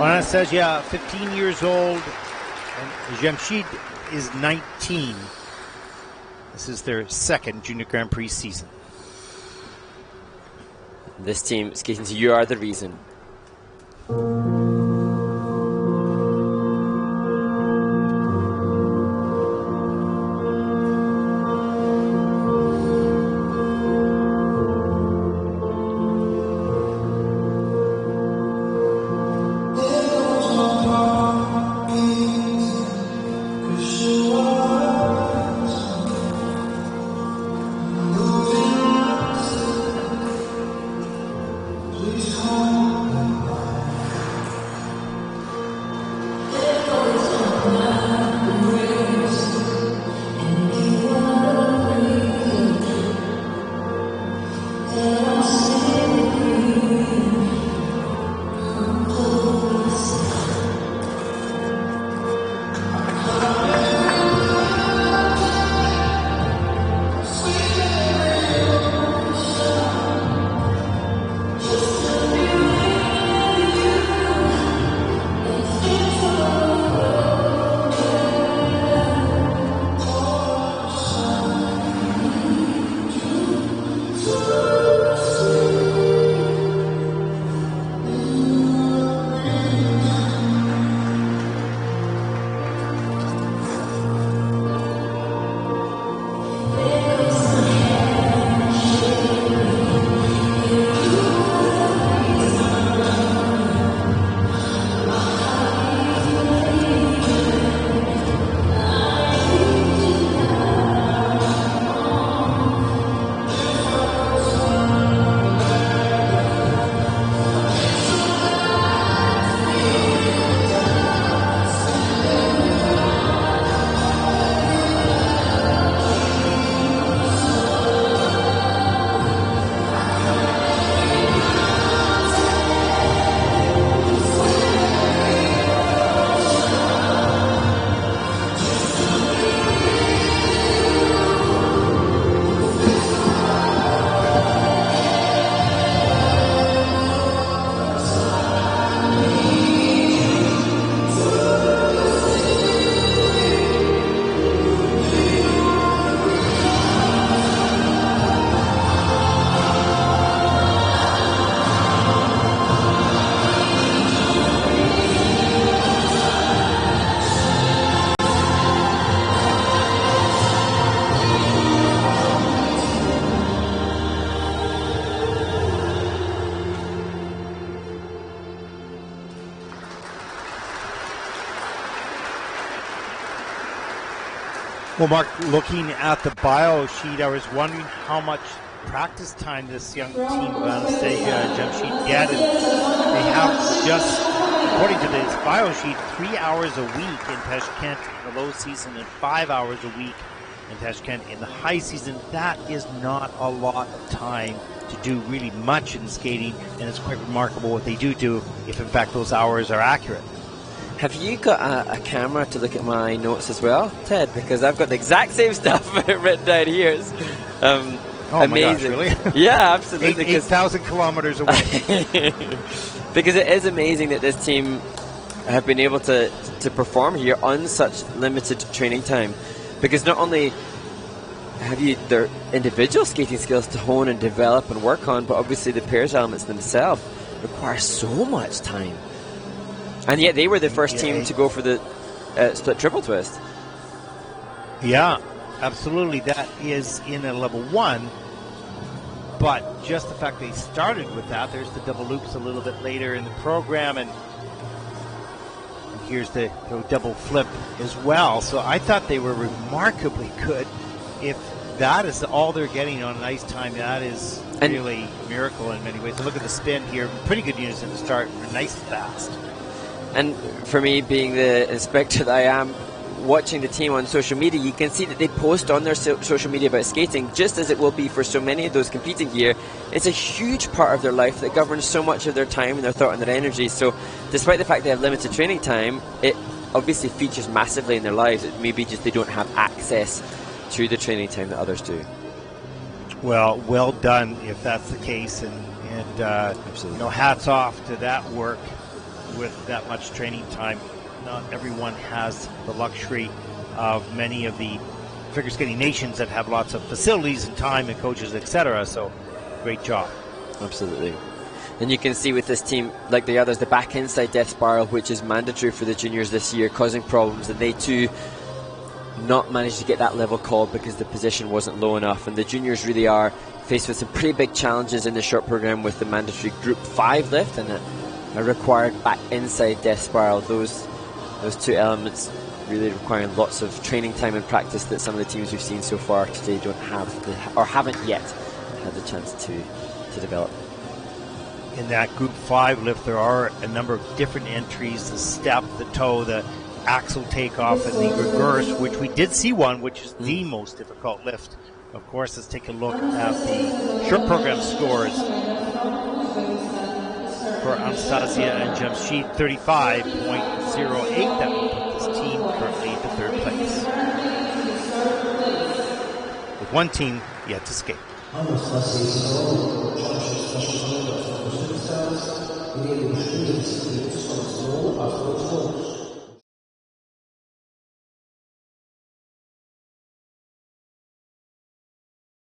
Well, Anastasia, 15 years old, and Jamshid is 19. This is their second Junior Grand Prix season. This team skating to You Are the Reason. Well, Mark, looking at the bio sheet, I was wondering how much practice time this young team of Anastasia Jamshid get. And they have just, according to this bio sheet, 3 hours a week in Tashkent in the low season and 5 hours a week in Tashkent in the high season. That is not a lot of time to do really much in skating, and it's quite remarkable what they do if in fact those hours are accurate. Have you got a camera to look at my notes as well, Ted? Because I've got the exact same stuff written down here. Oh amazing. My gosh, really? Yeah, absolutely. 8,000 kilometers away. Because it is amazing that this team have been able to perform here on such limited training time. Because not only have you their individual skating skills to hone and develop and work on, but obviously the pairs elements themselves require so much time. And yet they were the first team to go for the split triple twist. Yeah, absolutely. That is in a level 1. But just the fact they started with that, there's the double loops a little bit later in the program. And here's the double flip as well. So I thought they were remarkably good. If that is all they're getting on ice time, that is really a miracle in many ways. So look at the spin here. Pretty good unison to start. Nice and fast. And for me, being the inspector that I am, watching the team on social media, you can see that they post on their social media about skating, just as it will be for so many of those competing here. It's a huge part of their life that governs so much of their time and their thought and their energy. So despite the fact they have limited training time, it obviously features massively in their lives. It may be just they don't have access to the training time that others do. Well done if that's the case, and you know, hats off to that work with that much training time. Not everyone has the luxury of many of the figure skating nations that have lots of facilities and time and coaches, etc. So, great job. Absolutely. And you can see with this team, like the others, the back inside death spiral, which is mandatory for the juniors this year, causing problems, and they too not managed to get that level called because the position wasn't low enough. And the juniors really are faced with some pretty big challenges in the short program with the mandatory Group 5 lift and a required back inside death spiral. Those two elements really requiring lots of training time and practice that some of the teams we've seen so far today don't have or haven't yet had the chance to develop. In that Group 5 lift, there are a number of different entries: the step, the toe, the axle takeoff, and the reverse, which we did see one, which is the most difficult lift. Of course, let's take a look at the short program scores for Anastasia and Jamshid. 35.08. That will put this team currently into third place, with one team yet to skate.